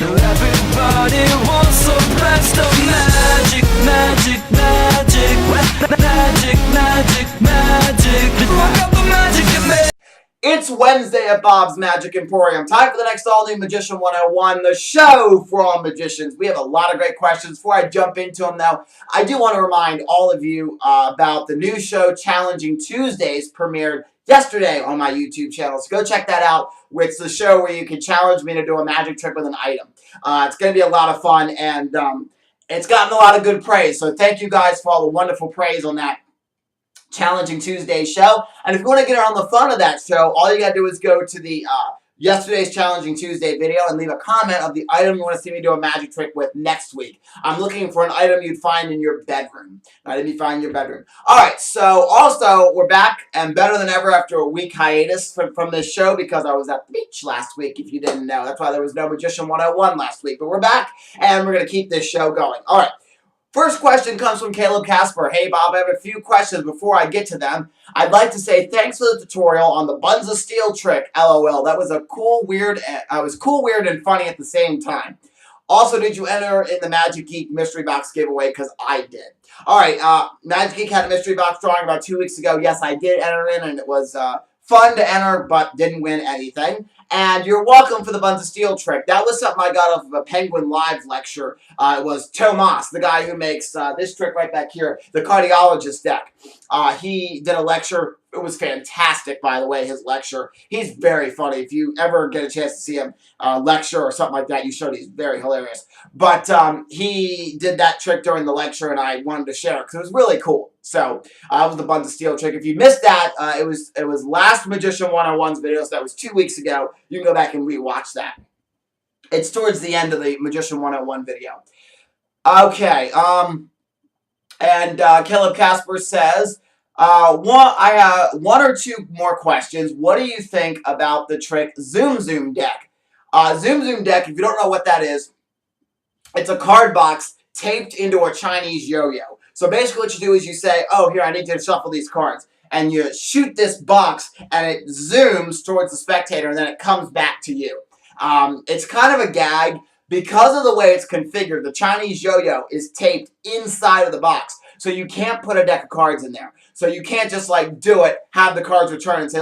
Everybody wants some blast of magic, magic, magic, magic, magic, magic. Look up the magic in me. It's Wednesday at Bob's Magic Emporium. Time for the next all-new Magician 101, the show for all magicians. We have a lot of great questions. Before I jump into them, though, I do want to remind all of you about the new show, Challenging Tuesdays, premiered yesterday on my YouTube channel. So go check that out. It's the show where you can challenge me to do a magic trick with an item. It's going to be a lot of fun, and it's gotten a lot of good praise. So thank you guys for all the wonderful praise on that Challenging Tuesday show. And if you want to get on the fun of that show, all you got to do is go to the yesterday's Challenging Tuesday video and leave a comment of the item you want to see me do a magic trick with next week. I'm looking for an item you'd find in your bedroom. An item you find in your bedroom. Alright, so also we're back and better than ever after a week hiatus from this show because I was at the beach last week, if you didn't know. That's why there was no Magician 101 last week. But we're back and we're going to keep this show going. Alright. First question comes from Caleb Casper. Hey Bob, I have a few questions before I get to them. I'd like to say thanks for the tutorial on the Buns of Steel trick. LOL. That was cool, weird, and funny at the same time. Also, did you enter in the Magic Geek Mystery Box giveaway? Because I did. Alright, Magic Geek had a Mystery Box drawing about 2 weeks ago. Yes, I did enter in, and it was fun to enter, but didn't win anything. And you're welcome for the Buns of Steel trick. That was something I got off of a Penguin Live lecture. It was Tomas, the guy who makes this trick right back here, the cardiologist deck. He did a lecture. It was fantastic, by the way, his lecture. He's very funny. If you ever get a chance to see him lecture or something like that, you should. He's very hilarious. But he did that trick during the lecture, and I wanted to share it because it was really cool. So, that was the Buns of Steel trick. If you missed that, it was last Magician 101's video, so that was 2 weeks ago. You can go back and rewatch that. It's towards the end of the Magician 101 video. Okay, and Caleb Casper says, I have one or two more questions. What do you think about the trick Zoom Zoom deck? Zoom Zoom deck, if you don't know what that is, it's a card box taped into a Chinese yo-yo. So basically what you do is you say, oh, here, I need to shuffle these cards. And you shoot this box, and it zooms towards the spectator, and then it comes back to you. It's kind of a gag. Because of the way it's configured, the Chinese yo-yo is taped inside of the box. So you can't put a deck of cards in there. So you can't just like do it, have the cards return and say,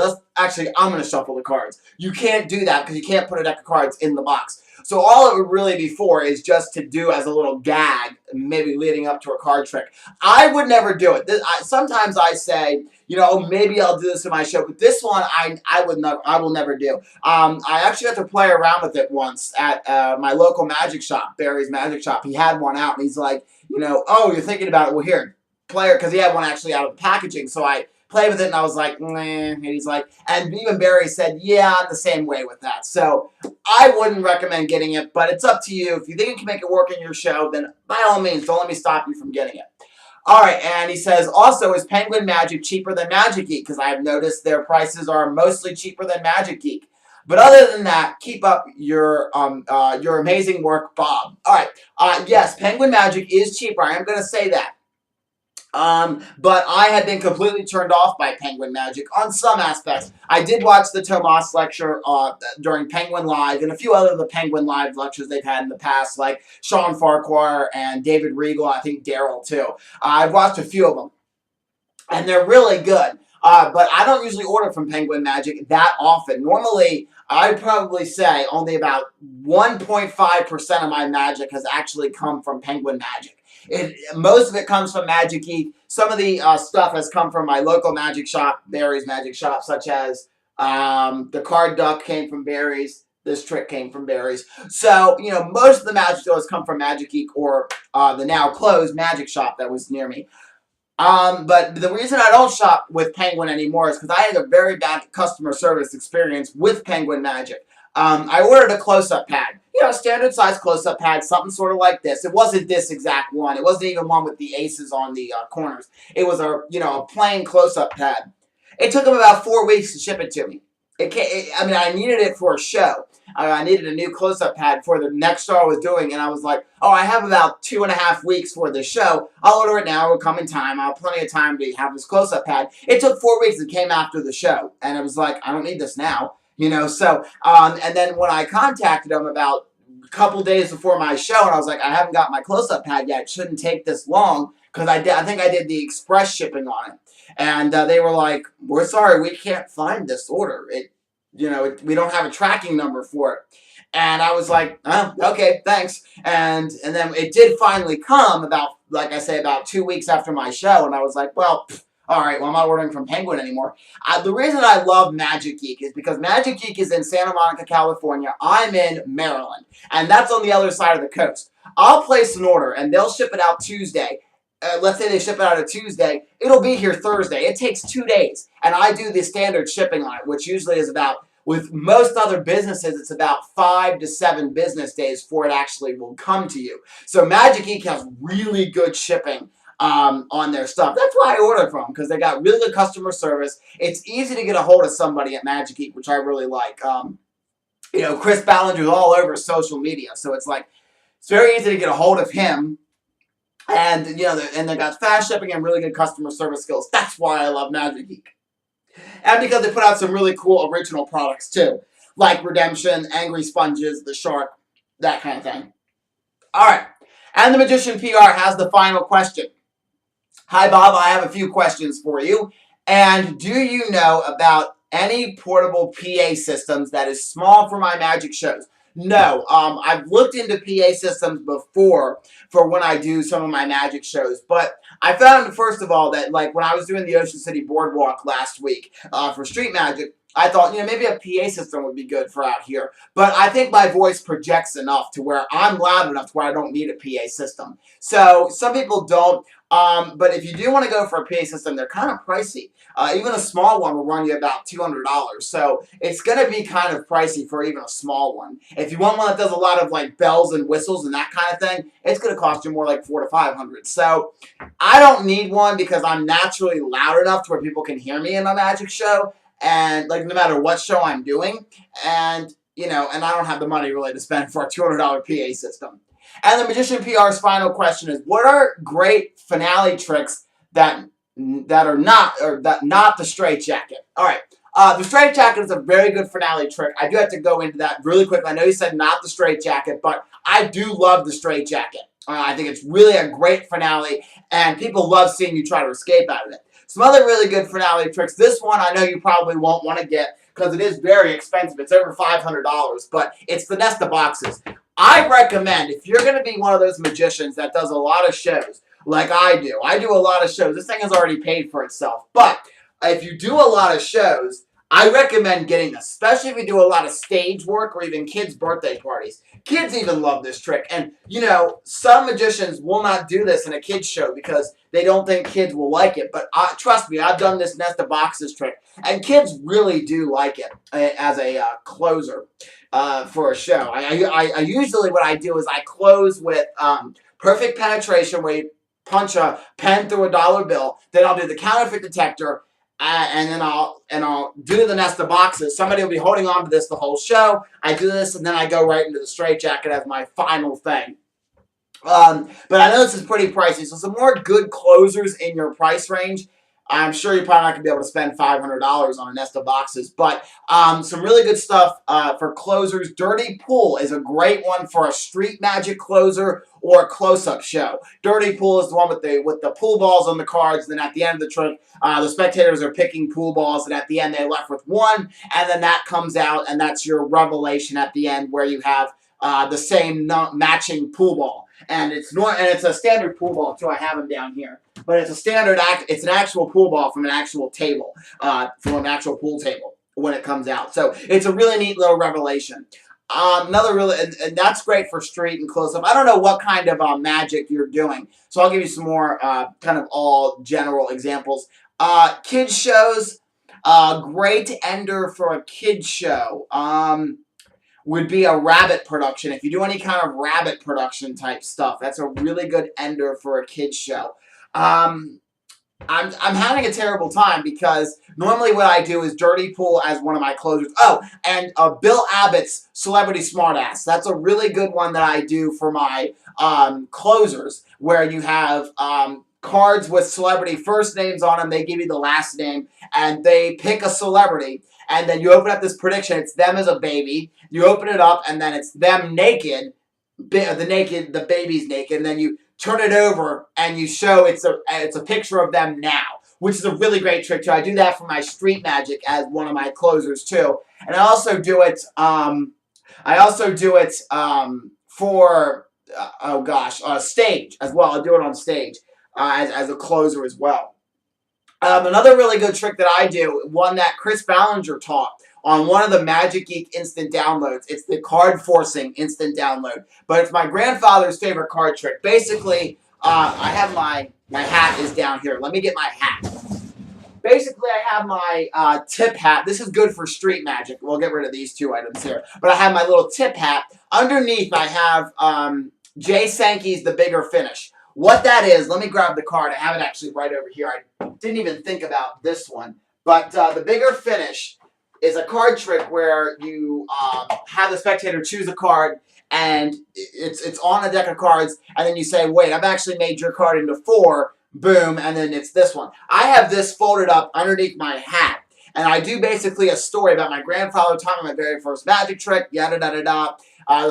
I'm going to shuffle the cards. You can't do that because you can't put a deck of cards in the box. So all it would really be for is just to do as a little gag, maybe leading up to a card trick. I would never do it. Sometimes I say, you know, maybe I'll do this in my show, but this one I will never do. I actually got to play around with it once at my local magic shop, Barry's Magic Shop. He had one out, and he's like, you know, oh, you're thinking about it. Well, here, play it, because he had one actually out of the packaging. So I played with it, and I was like, meh. And he's like, and even Barry said, yeah, I'm the same way with that. So I wouldn't recommend getting it, but it's up to you. If you think you can make it work in your show, then by all means, don't let me stop you from getting it. All right, and he says, also, is Penguin Magic cheaper than Magic Geek? Because I've noticed their prices are mostly cheaper than Magic Geek. But other than that, keep up your amazing work, Bob. All right, yes, Penguin Magic is cheaper. I am going to say that. But I had been completely turned off by Penguin Magic on some aspects. I did watch the Tomas lecture during Penguin Live and a few other of the Penguin Live lectures they've had in the past, like Sean Farquhar and David Regal, I think Daryl too. I've watched a few of them, and they're really good. But I don't usually order from Penguin Magic that often. Normally, I'd probably say only about 1.5% of my magic has actually come from Penguin Magic. Most of it comes from Magic Geek. Some of the stuff has come from my local magic shop, Barry's Magic Shop, such as the card duck came from Barry's. This trick came from Barry's. So, you know, most of the magic does come from Magic Geek or the now closed magic shop that was near me. But the reason I don't shop with Penguin anymore is because I had a very bad customer service experience with Penguin Magic. I ordered a close-up pad. You know, standard size close-up pad, something sort of like this. It wasn't this exact one. It wasn't even one with the aces on the corners. It was a plain close-up pad. It took them about 4 weeks to ship it to me. I needed it for a show. I needed a new close-up pad for the next show I was doing, and I was like, oh, I have about 2.5 weeks for the show. I'll order it now. It'll come in time. I'll have plenty of time to have this close-up pad. It took 4 weeks. It came after the show, and it was like, I don't need this now. You know, so, and then when I contacted them about a couple days before my show, and I was like, I haven't got my close-up pad yet. It shouldn't take this long because I think I did the express shipping on it, and they were like, we're sorry, we can't find this order. We don't have a tracking number for it. And I was like, oh, okay, thanks. And then it did finally come about, like I say, about 2 weeks after my show. And I was like, well, all right, well, I'm not ordering from Penguin anymore. The reason I love Magic Geek is because Magic Geek is in Santa Monica, California. I'm in Maryland. And that's on the other side of the coast. I'll place an order, and they'll ship it out Tuesday. Let's say they ship it out on Tuesday. It'll be here Thursday. It takes 2 days. And I do the standard shipping on it, which usually is about, with most other businesses, it's about 5 to 7 business days before it actually will come to you. So Magic Geek has really good shipping on their stuff. That's why I order from, because they got really good customer service. It's easy to get a hold of somebody at Magic Geek, which I really like. Chris Ballinger's all over social media, so it's very easy to get a hold of him. And they got fast shipping and really good customer service skills. That's why I love Magic Geek. And because they put out some really cool original products too, like Redemption, Angry Sponges, The Shark, that kind of thing. All right, and the Magician PR has the final question. Hi, Bob. I have a few questions for you. And do you know about any portable PA systems that is small for my magic shows? No. I've looked into PA systems before for when I do some of my magic shows, but I found, first of all, that when I was doing the Ocean City Boardwalk last week for Street Magic, I thought, maybe a PA system would be good for out here. But I think my voice projects enough to where I'm loud enough to where I don't need a PA system. So some people don't. But if you do want to go for a PA system, they're kind of pricey. Even a small one will run you about $200. So it's going to be kind of pricey for even a small one. If you want one that does a lot of bells and whistles and that kind of thing, it's going to cost you more like $400 to $500. So I don't need one because I'm naturally loud enough to where people can hear me in my magic show. And no matter what show I'm doing, and I don't have the money really to spend for a $200 PA system. And the Magician PR's final question is: what are great finale tricks that are not the straitjacket? All right, the straitjacket is a very good finale trick. I do have to go into that really quick. I know you said not the straitjacket, but I do love the straitjacket. I think it's really a great finale, and people love seeing you try to escape out of it. Some other really good finale tricks. This one I know you probably won't want to get because it is very expensive. It's over $500, but it's the Nesta boxes. I recommend, if you're going to be one of those magicians that does a lot of shows, like I do a lot of shows. This thing has already paid for itself. But if you do a lot of shows, I recommend getting this, especially if you do a lot of stage work or even kids' birthday parties. Kids even love this trick. And, some magicians will not do this in a kid's show because they don't think kids will like it. But trust me, I've done this Nesta boxes trick, and kids really do like it as a closer for a show. I usually, what I do is I close with perfect penetration where you punch a pen through a dollar bill. Then I'll do the counterfeit detector. And then I'll do the Nesta boxes. Somebody will be holding on to this the whole show. I do this, and then I go right into the straitjacket as my final thing. But I know this is pretty pricey, so some more good closers in your price range. I'm sure you're probably not going to be able to spend $500 on a Nesta boxes, but some really good stuff for closers. Dirty Pool is a great one for a street magic closer or a close-up show. Dirty Pool is the one with the pool balls on the cards. Then at the end of the trick, the spectators are picking pool balls, and at the end they're left with one, and then that comes out, and that's your revelation at the end where you have the same matching pool ball. And it's a standard pool ball too. I have them down here, but it's a standard it's an actual pool ball from an actual table, from an actual pool table when it comes out. So it's a really neat little revelation. Another really, and that's great for street and close up. I don't know what kind of magic you're doing, so I'll give you some more kind of all general examples. Kids shows, great ender for a kids show. Would be a rabbit production. If you do any kind of rabbit production type stuff, that's a really good ender for a kid's show. I'm having a terrible time because normally what I do is Dirty Pool as one of my closers. Oh, and Bill Abbott's Celebrity Smartass. That's a really good one that I do for my closers, where you have cards with celebrity first names on them. They give you the last name, and they pick a celebrity. and then you open up this prediction. It's them as a baby. You open it up, and then it's them naked. The baby's naked, and then you turn it over, and you show it's a picture of them now, which is a really great trick too. I do that for my Street Magic as one of my closers too, and I also do it. For stage as well. I'll do it on stage as a closer as well. Another really good trick that I do, one that Chris Ballinger taught on one of the Magic Geek instant downloads. It's the card forcing instant download, but it's my grandfather's favorite card trick. Basically, I have my hat is down here. Let me get my hat. Basically, I have my tip hat. This is good for Street Magic. We'll get rid of these two items here. But I have my little tip hat. Underneath, I have Jay Sankey's The Bigger Finish. What that is, let me grab the card. I have it actually right over here. I didn't even think about this one. But The Bigger Finish is a card trick where you have the spectator choose a card, and it's on a deck of cards, and then you say, wait, I've actually made your card into 4. Boom, and then it's this one. I have this folded up underneath my hat, and I do basically a story about my grandfather taught me my very first magic trick, yada da da da. I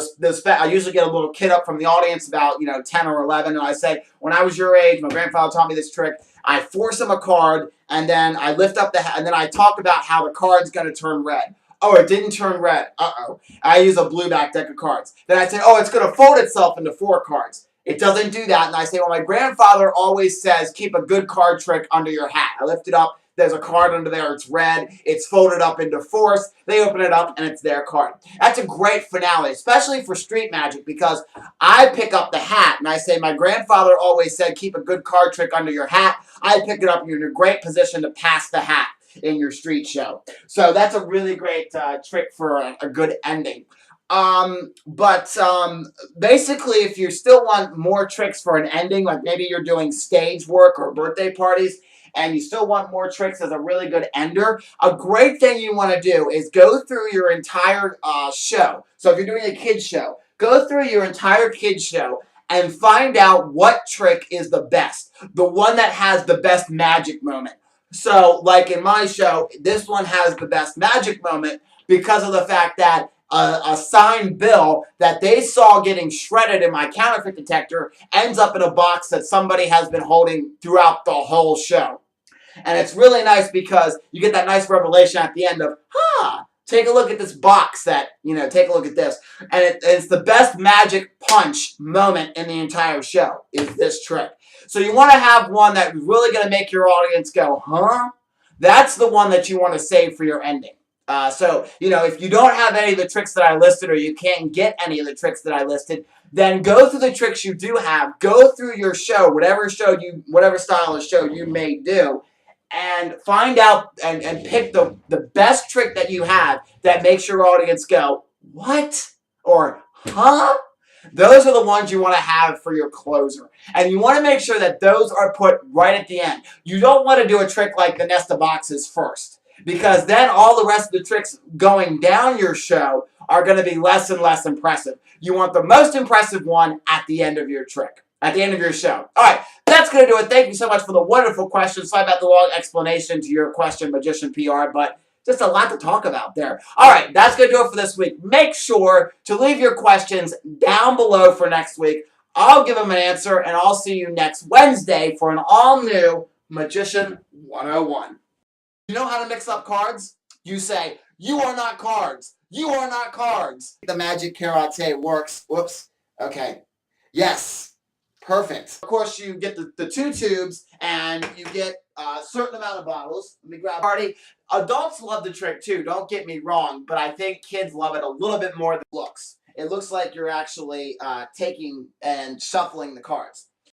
usually get a little kid up from the audience, about 10 or 11, and I say, when I was your age, my grandfather taught me this trick. I force him a card, and then I lift up the hat, and then I talk about how the card's going to turn red. Oh, it didn't turn red. Uh-oh. I use a blue back deck of cards. Then I say, oh, it's going to fold itself into 4 cards. It doesn't do that. And I say, well, my grandfather always says, keep a good card trick under your hat. I lift it up. There's a card under there. It's red. It's folded up into 4s. They open it up, and it's their card. That's a great finale, especially for Street Magic, because I pick up the hat, and I say, my grandfather always said, keep a good card trick under your hat. I pick it up, and you're in a great position to pass the hat in your street show. So that's a really great trick for a good ending. Basically, if you still want more tricks for an ending, like maybe you're doing stage work or birthday parties, and you still want more tricks as a really good ender, a great thing you want to do is go through your entire show. So if you're doing a kids show, go through your entire kids show and find out what trick is the best, the one that has the best magic moment. So, like in my show, this one has the best magic moment because of the fact that a signed bill that they saw getting shredded in my counterfeit detector ends up in a box that somebody has been holding throughout the whole show. And it's really nice because you get that nice revelation at the end of, take a look at this box that, take a look at this. And it's the best magic punch moment in the entire show is this trick. So you want to have one that's really going to make your audience go, huh? That's the one that you want to save for your ending. If you don't have any of the tricks that I listed, or you can't get any of the tricks that I listed, then go through the tricks you do have. Go through your show, whatever style of show you may do, and find out and pick the best trick that you have that makes your audience go, what? Or, huh? Those are the ones you want to have for your closer. And you want to make sure that those are put right at the end. You don't want to do a trick like the nest of boxes first, because then all the rest of the tricks going down your show are going to be less and less impressive. You want the most impressive one at the end of your trick, at the end of your show. All right, that's going to do it. Thank you so much for the wonderful questions. Sorry about the long explanation to your question, Magician PR, but just a lot to talk about there. All right, that's going to do it for this week. Make sure to leave your questions down below for next week. I'll give them an answer, and I'll see you next Wednesday for an all-new Magician 101. You know how to mix up cards? You say, you are not cards. You are not cards. The magic karate works. Whoops. Okay. Yes. Perfect. Of course, you get the 2 tubes, and you get a certain amount of bottles. Let me grab a party. Adults love the trick too, don't get me wrong, but I think kids love it a little bit more than it looks. It looks like you're actually taking and shuffling the cards.